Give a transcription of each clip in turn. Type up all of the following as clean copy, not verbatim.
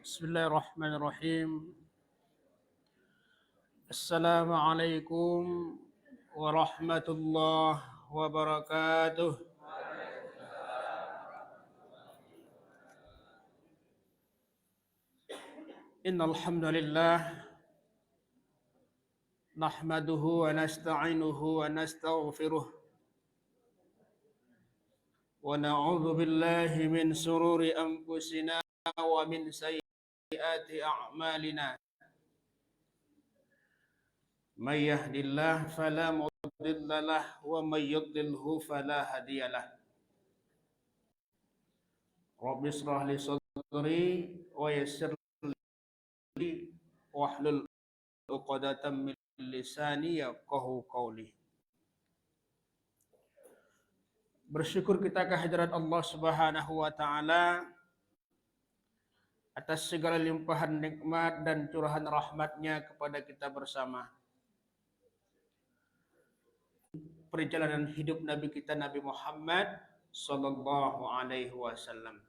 Bismillahirrahmanirrahim. Assalamualaikum warahmatullahi wabarakatuh. Innal hamdalillah nahmaduhu wa nasta'inuhu wa nastaghfiruh wa na'udzu billahi min sururi anfusina wa min sayyiati a'malina. May yahdihillahu fala mudilla lahu wa may yudlilhu fala hadiya lahu. Rabbi shrah li sadri wa yassir li wahlul 'uqdatam min lisani yafqahu qawli. Bersyukur kita kehadirat Allah Subhanahu wa taala atas segala limpahan nikmat dan curahan rahmatnya kepada kita bersama. Perjalanan hidup Nabi kita Nabi Muhammad sallallahu alaihi wasallam.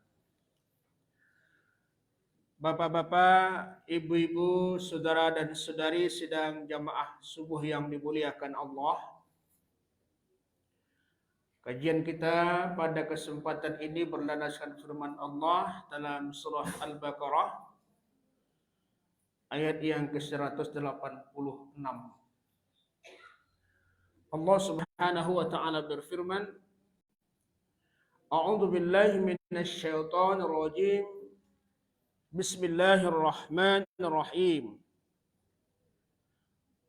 Bapak-bapak, ibu-ibu, saudara dan saudari sidang jamaah subuh yang dimuliakan Allah. Kajian kita pada kesempatan ini berlandaskan firman Allah dalam surah Al-Baqarah ayat yang ke-186. Allah Subhanahu wa taala berfirman, A'udzu billahi minasy syaithanir rajim. Bismillahirrahmanirrahim.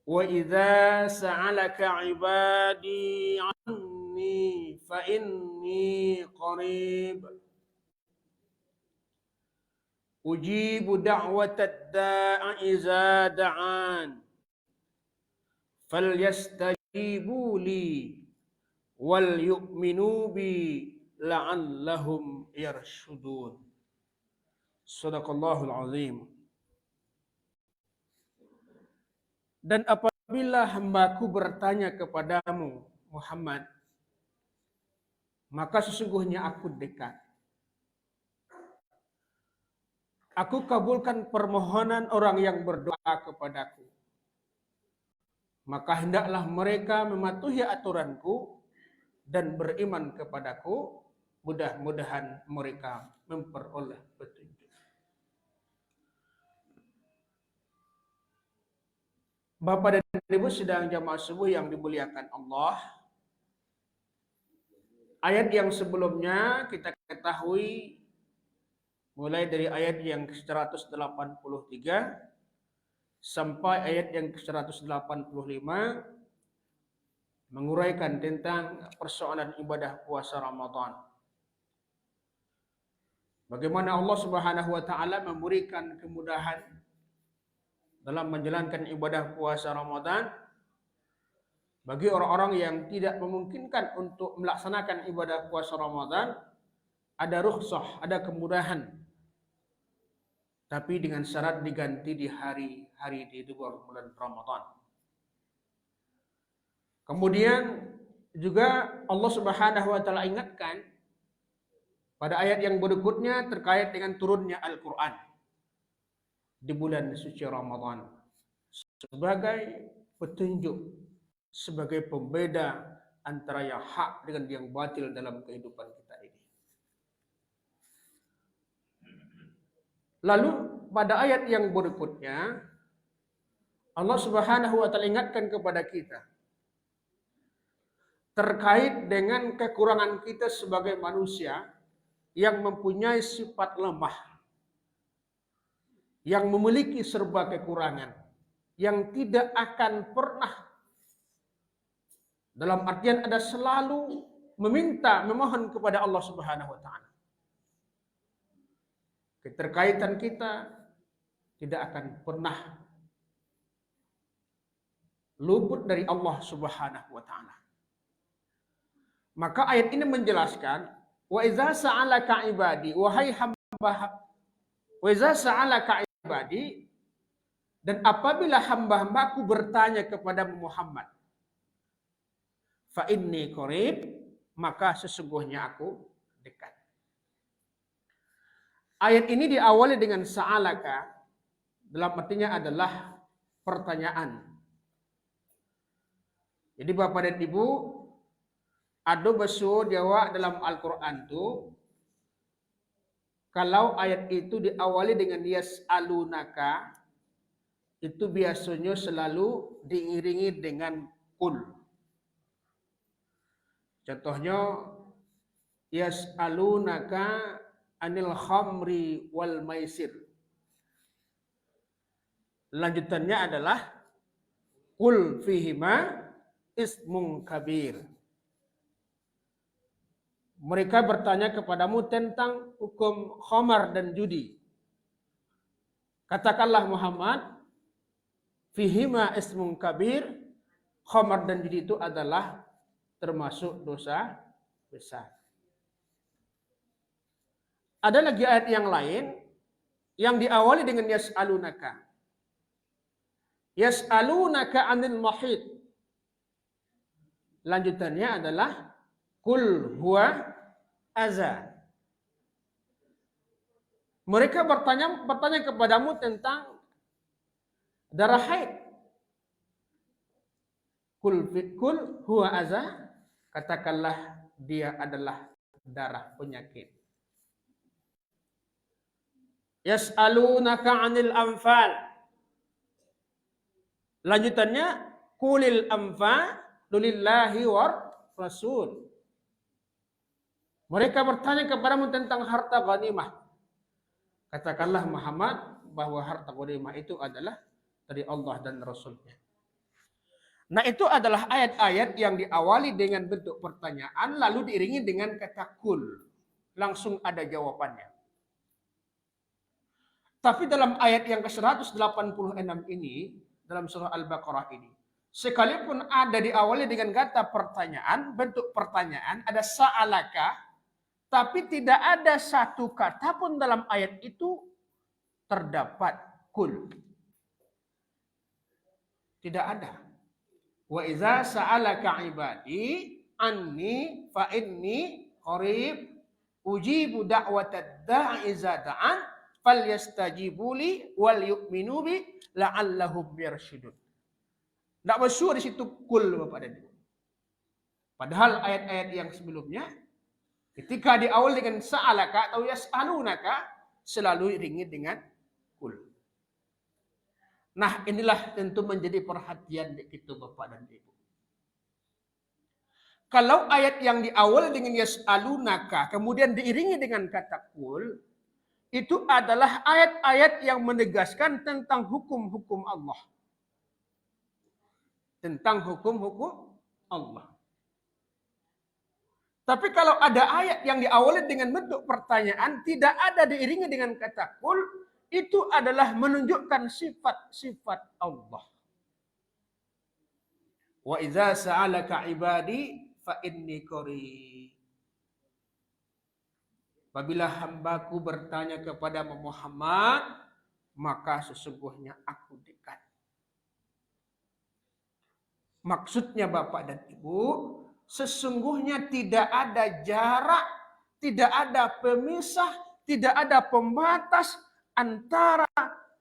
Wa idza sa'alaka 'ibadi 'anni fa inni qarib. Ujibu da'watad da'i idza da'an. Falyastajibu li wal yu'minu bi la'allahum yarshudun. Shadaqallahul azim. Dan apabila hambaku bertanya kepadamu Muhammad, maka sesungguhnya aku dekat. Aku kabulkan permohonan orang yang berdoa kepadaku. Maka hendaklah mereka mematuhi aturanku dan beriman kepadaku, mudah-mudahan mereka memperoleh petunjuk. Bapak dan Ibu sedang jamaah subuh yang dimuliakan Allah. Ayat yang sebelumnya kita ketahui mulai dari ayat yang ke-183 sampai ayat yang ke-185 menguraikan tentang persoalan ibadah puasa Ramadan. Bagaimana Allah Subhanahu wa taala memberikan kemudahan dalam menjalankan ibadah puasa Ramadan bagi orang-orang yang tidak memungkinkan untuk melaksanakan ibadah puasa Ramadan. Ada rukhsah, ada kemudahan, tapi dengan syarat diganti di hari-hari di luar bulan Ramadan. Kemudian juga Allah Subhanahu wa taala ingatkan pada ayat yang berikutnya terkait dengan turunnya Al-Qur'an di bulan suci Ramadan sebagai petunjuk, sebagai pembeda antara yang hak dengan yang batil dalam kehidupan kita ini. Lalu pada ayat yang berikutnya Allah Subhanahu wa taala ingatkan kepada kita terkait dengan kekurangan kita sebagai manusia yang mempunyai sifat lemah, yang memiliki serba kekurangan, yang tidak akan pernah, dalam artian ada selalu meminta, memohon kepada Allah Subhanahu wa taala. Keterkaitan kita tidak akan pernah luput dari Allah Subhanahu wa taala. Maka ayat ini menjelaskan, wa idza sa'alaka ibadi, wahai hamba, wa idza sa'alaka ibadi, dan apabila hamba-hambaku bertanya kepada Muhammad, fa inni qarib, maka sesungguhnya aku dekat. Ayat ini diawali dengan sa'alaka, dalam artinya adalah pertanyaan. Jadi Bapak dan Ibu, ada bahasa Jawa dalam Al-Quran itu, kalau ayat itu diawali dengan yas'alunaka, itu biasanya selalu diiringi dengan kul. Contohnya, yas'alunaka anil khamri wal maisir. Lanjutannya adalah kul fihima ismun kabir. Mereka bertanya kepadamu tentang hukum khamar dan judi. Katakanlah Muhammad, fihima ismun kabir, khamar dan judi itu adalah termasuk dosa besar. Ada lagi ayat yang lain yang diawali dengan yas'alunaka. Yas'alunaka anil mahid. Lanjutannya adalah kul huwa aza. Mereka bertanya kepadamu tentang darah haid. Kul huwa aza. Katakanlah dia adalah darah penyakit. Yas'alunaka 'anil anfal. Lanjutannya kulil anfal lillahi war rasul. Mereka bertanya kepadamu tentang harta ghanimah. Katakanlah Muhammad bahwa harta ghanimah itu adalah dari Allah dan Rasulnya. Nah, itu adalah ayat-ayat yang diawali dengan bentuk pertanyaan lalu diiringi dengan kata kul. Langsung ada jawabannya. Tapi dalam ayat yang ke-186 ini, dalam surah Al-Baqarah ini, sekalipun ada diawali dengan kata pertanyaan, bentuk pertanyaan, ada sa'alaka, tapi tidak ada satu kata pun dalam ayat itu terdapat kul. Tidak ada. Wa iza sa'alaka ibadi anni fa inni qarib ujibu da'watad da'i iza da'an falyastajibuli wal yu'minu bi la'allahum yarshudun. Tidak bersyukur di situ kul Bapak dan Ibu. Padahal ayat-ayat yang sebelumnya ketika diawali dengan sa'alaka atau yas'alunaka selalu iringi dengan kul. Nah, inilah tentu menjadi perhatian kita Bapak dan Ibu. Kalau ayat yang diawali dengan yas'alunaka kemudian diiringi dengan kata kul, itu adalah ayat-ayat yang menegaskan tentang hukum-hukum Allah. Tentang hukum-hukum Allah. Tapi kalau ada ayat yang diawali dengan bentuk pertanyaan, tidak ada diiringi dengan kata kul, itu adalah menunjukkan sifat-sifat Allah. Wa idza sa'alaka ibadi fa inni qarib. Apabila hambaku bertanya kepada Muhammad, maka sesungguhnya aku dekat. Maksudnya Bapak dan Ibu, sesungguhnya tidak ada jarak, tidak ada pemisah, tidak ada pembatas antara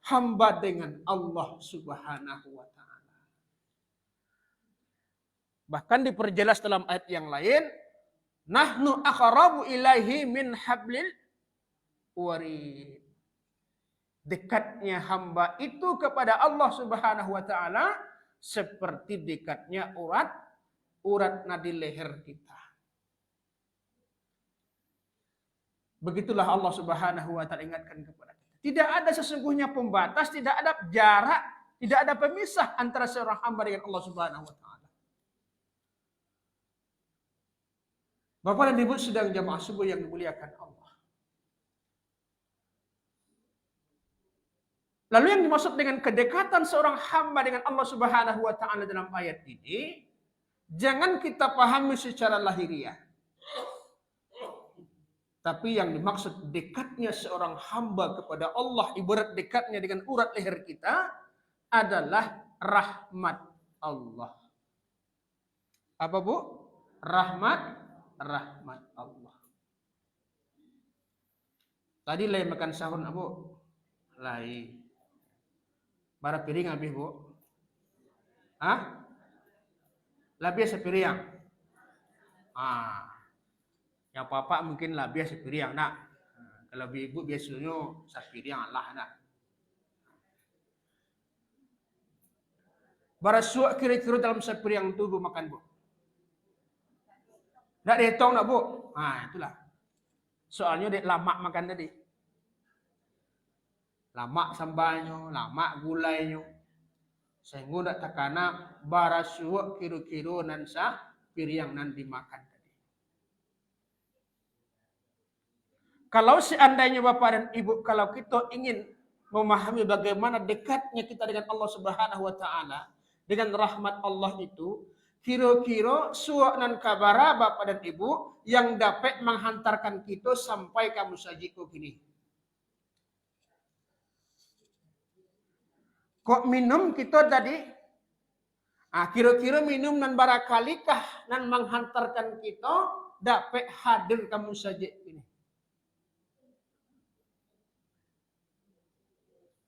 hamba dengan Allah Subhanahu wa taala. Bahkan diperjelas dalam ayat yang lain, nahnu aqrabu ilaihi min hablil warid. Dekatnya hamba itu kepada Allah Subhanahu wa taala seperti dekatnya urat nadi leher kita. Begitulah Allah Subhanahu wa taala ingatkan kepada kita. Tidak ada sesungguhnya pembatas, tidak ada jarak, tidak ada pemisah antara seorang hamba dengan Allah Subhanahu wa taala. Bapak dan Ibu sedang jamaah subuh yang dimuliakan Allah. Lalu yang dimaksud dengan kedekatan seorang hamba dengan Allah Subhanahu wa taala dalam ayat ini, jangan kita pahami secara lahiriah. Tapi yang dimaksud dekatnya seorang hamba kepada Allah, ibarat dekatnya dengan urat leher kita, adalah rahmat Allah. Apa Bu? Rahmat Allah. Tadi lai makan sahur nak bu? Lai. Bara piring habis bu? Hah? Labia sepiring. Yang papa mungkin labia sepiring nak. Kalau ibu biasanya sepiring lah nak. Bara suak kira-kira dalam sepiring tu bu makan bu? Tak dihitung nak bu? Itulah. Soalnya dek lama makan tadi. Lama sambalnya, lama gulainya. Sehingga tak takana bara suak kira-kira nan sa piring nan dimakan tadi. Kalau seandainya Bapak dan Ibu, kalau kita ingin memahami bagaimana dekatnya kita dengan Allah Subhanahu wa taala, dengan rahmat Allah itu, kira-kira suak nan kabara Bapak dan Ibu yang dapat menghantarkan kita sampai kamu sajiku gini. Kok minum kita tadi? Kira-kira minum nan barakalikah nan menghantarkan kita dapat hadir kamu saja ini.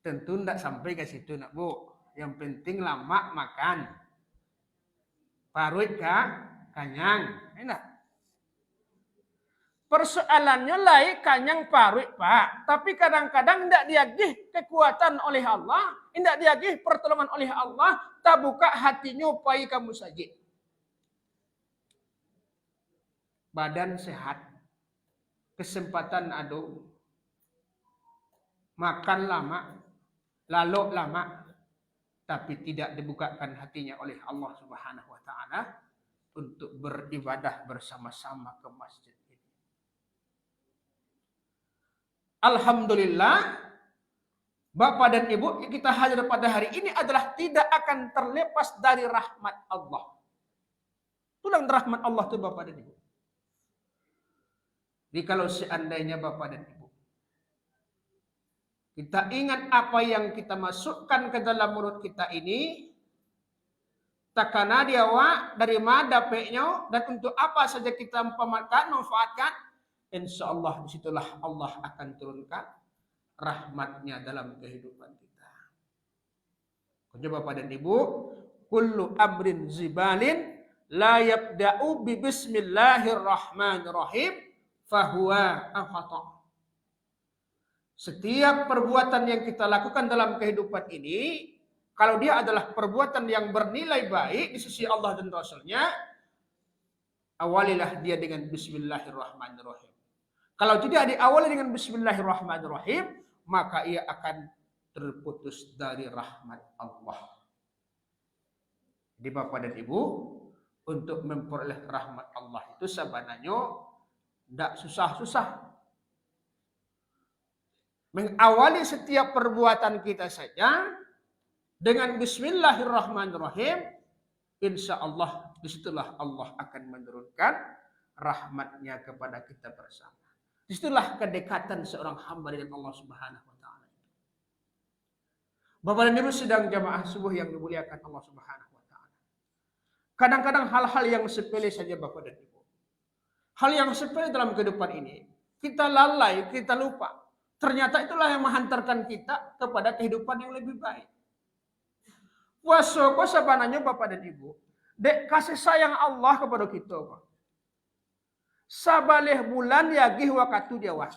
Tentu tidak sampai ke situ nak bu. Yang penting lama makan. Parut kanyang. Enak. Persoalannya lain kanyang parut pak. Tapi kadang-kadang tidak diagih kekuatan oleh Allah. Tidak diagih pertolongan oleh Allah. Tak buka hatinya upaya kamu saja. Badan sehat. Kesempatan ada. Makan lama. Lalu lama. Tapi tidak dibukakan hatinya oleh Allah Subhanahu wa taala untuk beribadah bersama-sama ke masjid ini. Alhamdulillah, Bapak dan Ibu, kita hadir pada hari ini adalah tidak akan terlepas dari rahmat Allah. Tulang rahmat Allah itu Bapak dan Ibu. Jadi kalau seandainya Bapak dan Ibu, kita ingat apa yang kita masukkan ke dalam mulut kita ini, takana dia dari mana dapatnya dan untuk apa saja kita manfaatkan, insya Allah disitulah Allah akan turunkan rahmatnya dalam kehidupan kita. Coba Bapak dan Ibu, kullu amrin zibalin la yabda'u bi bismillahirrahmanirrahim fahuwa khata'. Setiap perbuatan yang kita lakukan dalam kehidupan ini, kalau dia adalah perbuatan yang bernilai baik di sisi Allah dan Rasulnya, awalilah dia dengan bismillahirrahmanirrahim. Kalau tidak diawali dengan bismillahirrahmanirrahim, maka ia akan terputus dari rahmat Allah. Jadi Bapak dan Ibu, untuk memperoleh rahmat Allah itu sebenarnya tidak susah-susah. Mengawali setiap perbuatan kita saja dengan bismillahirrahmanirrahim, insya Allah disitulah Allah akan menurunkan rahmatnya kepada kita bersama. Disitulah kedekatan seorang hamba dengan Allah Subhanahu wa taala. Bapak dan Ibu sedang jamaah subuh yang dimuliakan Allah Subhanahu wa taala. Kadang-kadang hal-hal yang sepele saja Bapak dan Ibu. Hal yang sepele dalam kehidupan ini, kita lalai, kita lupa. Ternyata itulah yang menghantarkan kita kepada kehidupan yang lebih baik. Puasa sebenarnya Bapak dan Ibu, dek kasih sayang Allah kepada kita. Sabaleh bulan yagih waktu dia wah.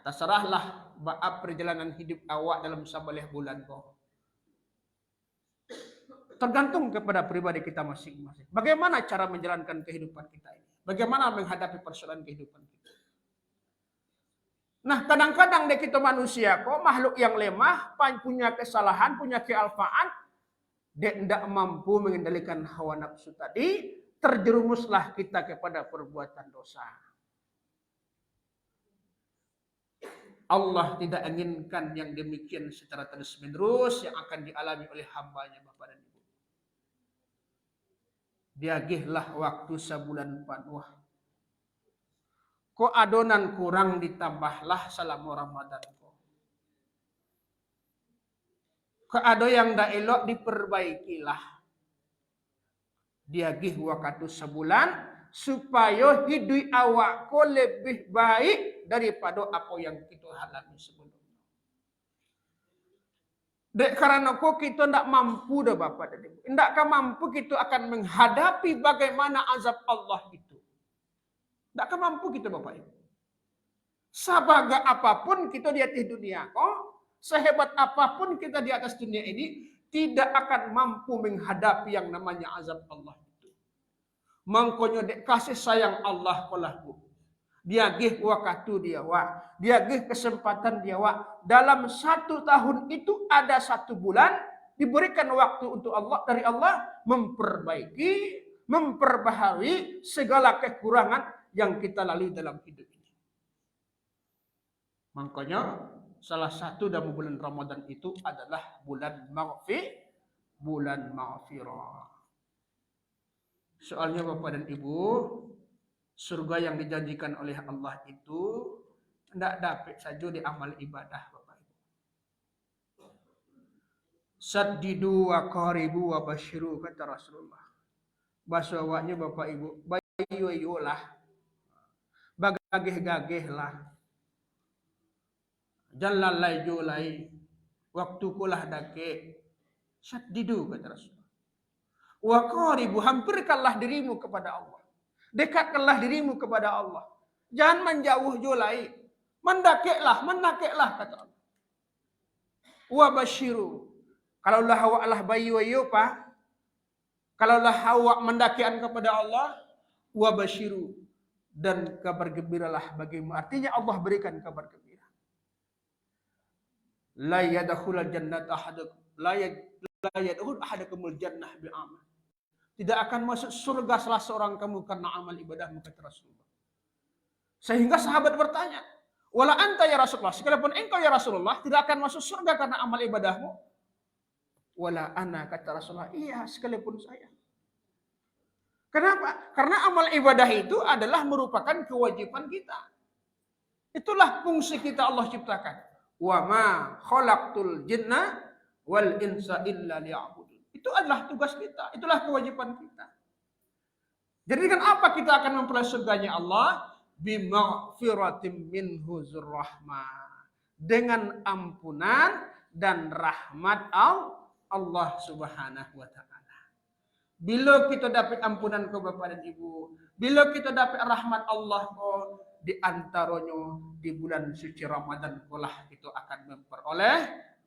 Terserahlah baap perjalanan hidup awak dalam sabaleh bulan kau. Tergantung kepada pribadi kita masing-masing. Bagaimana cara menjalankan kehidupan kita ini? Bagaimana menghadapi persoalan kehidupan kita? Nah, kadang-kadang kita manusia kok makhluk yang lemah, punya kesalahan, punya kealpaan, dia tidak mampu mengendalikan hawa nafsu tadi, terjerumuslah kita kepada perbuatan dosa. Allah tidak inginkan yang demikian secara terus-menerus yang akan dialami oleh hambanya Bapak dan Ibu. Diagihlah waktu sebulan penuh. Ko adonan kurang ditambahlah selama Ramadan ko. Ko ado yang dak elok diperbaikilah. Diagih waktu sebulan supaya hidup awak ko lebih baik daripada apa yang kita alami sebelumnya. Dek karena kok kita tidak mampu dah Bapak dan Ibu. Tidakkah mampu kita akan menghadapi bagaimana azab Allah itu. Tidakkah mampu kita Bapak Ibu. Sebagai apapun kita di atas dunia kok, sehebat apapun kita di atas dunia ini, tidak akan mampu menghadapi yang namanya azab Allah itu. Mangkonyo dek kasih sayang Allah kolah bu. Dia gih waktu dia wak. Dia gih kesempatan dia wak. Dalam 1 tahun itu ada 1 bulan diberikan waktu untuk Allah dari Allah memperbaiki, memperbaharui segala kekurangan yang kita lalui dalam hidup ini. Makanya salah satu dalam bulan Ramadan itu adalah bulan maghfirah. Soalnya Bapak dan Ibu, surga yang dijanjikan oleh Allah itu tidak dapat saja di amal ibadah Bapak Ibu. Saddidu wa qaribu wa basyiru kata Rasulullah. Bahasa awaknya Bapak Ibu, bayu-bayulah. Bagagih-gagih lah. Jalalai julai. Waktu kulah dake. Saddidu kata Rasulullah. Wa qaribu, hampirkanlah dirimu kepada Allah. Dekatkanlah dirimu kepada Allah. Jangan menjauh julai. Mendakeklah kata Allah. Wa basyiru. Kalaulah awak lah bayu-bayu pa. Kalaulah awak mendakian kepada Allah. Wa basyiru. Dan kabar gembiralah bagimu. Artinya Allah berikan kabar gembira. La yadkhulul jannata ahadukum. La yadkhul ahadukumul jannah bi'amal. Tidak akan masuk surga salah seorang kamu karena amal ibadahmu kata Rasulullah. Sehingga sahabat bertanya, wala anta ya Rasulullah, sekalipun engkau ya Rasulullah tidak akan masuk surga karena amal ibadahmu. Wala ana kata Rasulullah, iya sekalipun saya. Kenapa? Karena amal ibadah itu adalah merupakan kewajiban kita. Itulah fungsi kita Allah ciptakan. Wa ma khalaqtul jinna wal insa illa liya'budun. Itu adalah tugas kita. Itulah kewajiban kita. Jadi dengan apa kita akan memperoleh surganya Allah? Bimaghfiratim minhu zurrahmah. Dengan ampunan dan rahmat Allah Subhanahu wa ta'ala. Bila kita dapat ampunan ke Bapak dan Ibu, bila kita dapat rahmat Allah di antaranya di bulan suci Ramadan pula kita akan memperoleh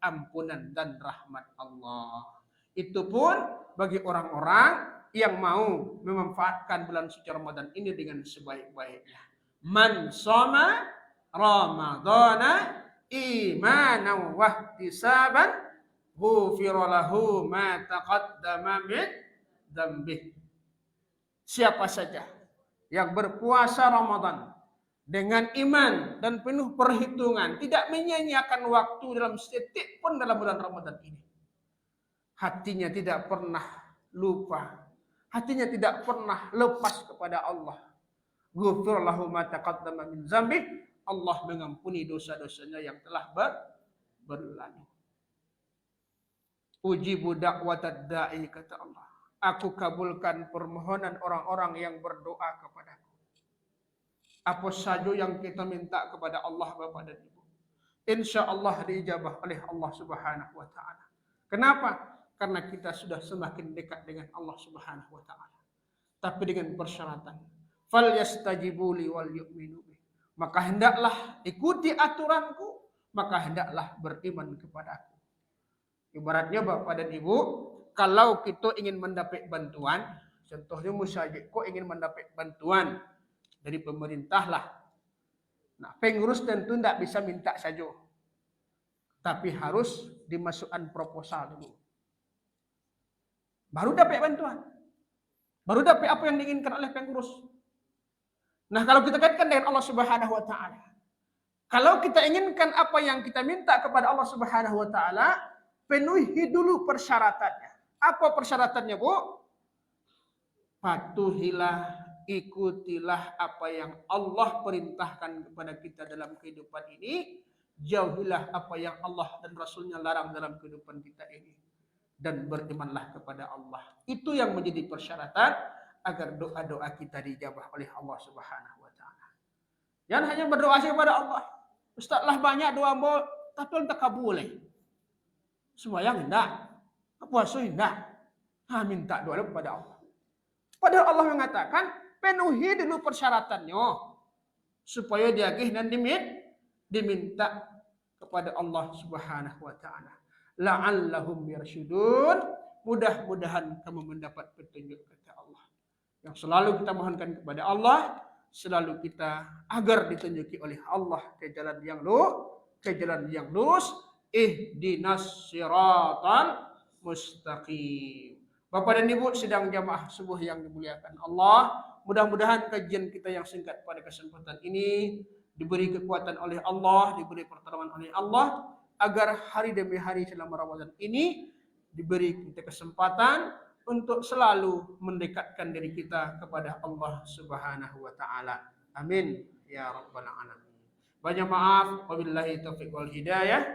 ampunan dan rahmat Allah. Itu pun bagi orang-orang yang mau memanfaatkan bulan suci Ramadan ini dengan sebaik-baiknya. Man shoma Ramadhana imanan wa ihtisaban ghufira lahu ma taqaddama min dzambih. Siapa saja yang berpuasa Ramadan dengan iman dan penuh perhitungan, tidak menyia-nyiakan waktu dalam sedetik pun dalam bulan Ramadan ini. Hatinya tidak pernah lupa. Hatinya tidak pernah lepas kepada Allah. Ghufir lahu ma taqaddama min dzambih. Allah mengampuni dosa-dosanya yang telah berlalu. Ujibu da'watad da'i kata Allah. Aku kabulkan permohonan orang-orang yang berdoa kepadaku. Apa saja yang kita minta kepada Allah Bapak dan Ibu, insya Allah diijabah oleh Allah Subhanahu wa ta'ala. Kenapa? Karena kita sudah semakin dekat dengan Allah Subhanahu wa ta'ala. Tapi dengan persyaratan. Fal yastajibu li wal yu'minu bih. Maka hendaklah ikuti aturanku, maka hendaklah beriman kepadaku. Ibaratnya Bapak dan Ibu, kalau kita ingin mendapat bantuan, contohnya musajid, kok ingin mendapat bantuan dari pemerintah lah. Nah, pengurus tentu tidak bisa minta saja. Tapi harus dimasukkan proposal dulu. Baru dapat bantuan. Baru dapat apa yang diinginkan oleh pengurus. Nah, kalau kita kaitkan dengan Allah Subhanahu wa ta'ala. Kalau kita inginkan apa yang kita minta kepada Allah Subhanahu wa ta'ala, penuhi dulu persyaratannya. Apa persyaratannya, Bu? Patuhilah, ikutilah apa yang Allah perintahkan kepada kita dalam kehidupan ini. Jauhilah apa yang Allah dan Rasulnya larang dalam kehidupan kita ini. Dan berimanlah kepada Allah. Itu yang menjadi persyaratan agar doa-doa kita dijabah oleh Allah Subhanahu wa taala. Jangan hanya berdoa saja kepada Allah. Ustaz lah banyak doa mau tapi tak kabul. Sembahyang hendak, puasa hendak. Minta doa kepada Allah. Padahal Allah mengatakan penuhi dulu persyaratannya supaya diagih dan diminta kepada Allah Subhanahu wa taala. La'allahum yarsyudun. Mudah-mudahan kamu mendapat petunjuk kata Allah. Yang selalu kita mohonkan kepada Allah, selalu kita agar ditunjuki oleh Allah ke jalan yang lurus, ihdinas siratal mustaqim. Bapak dan Ibu sidang jamaah subuh yang dimuliakan Allah, mudah-mudahan kajian kita yang singkat pada kesempatan ini diberi kekuatan oleh Allah, diberi pertolongan oleh Allah, agar hari demi hari selama Ramadan ini diberi kita kesempatan untuk selalu mendekatkan diri kita kepada Allah Subhanahu wa taala. Amin ya rabbal alamin. Banyak maaf, wabillahi taufiq wal hidayah.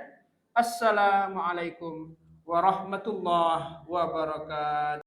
Assalamualaikum warahmatullahi wabarakatuh.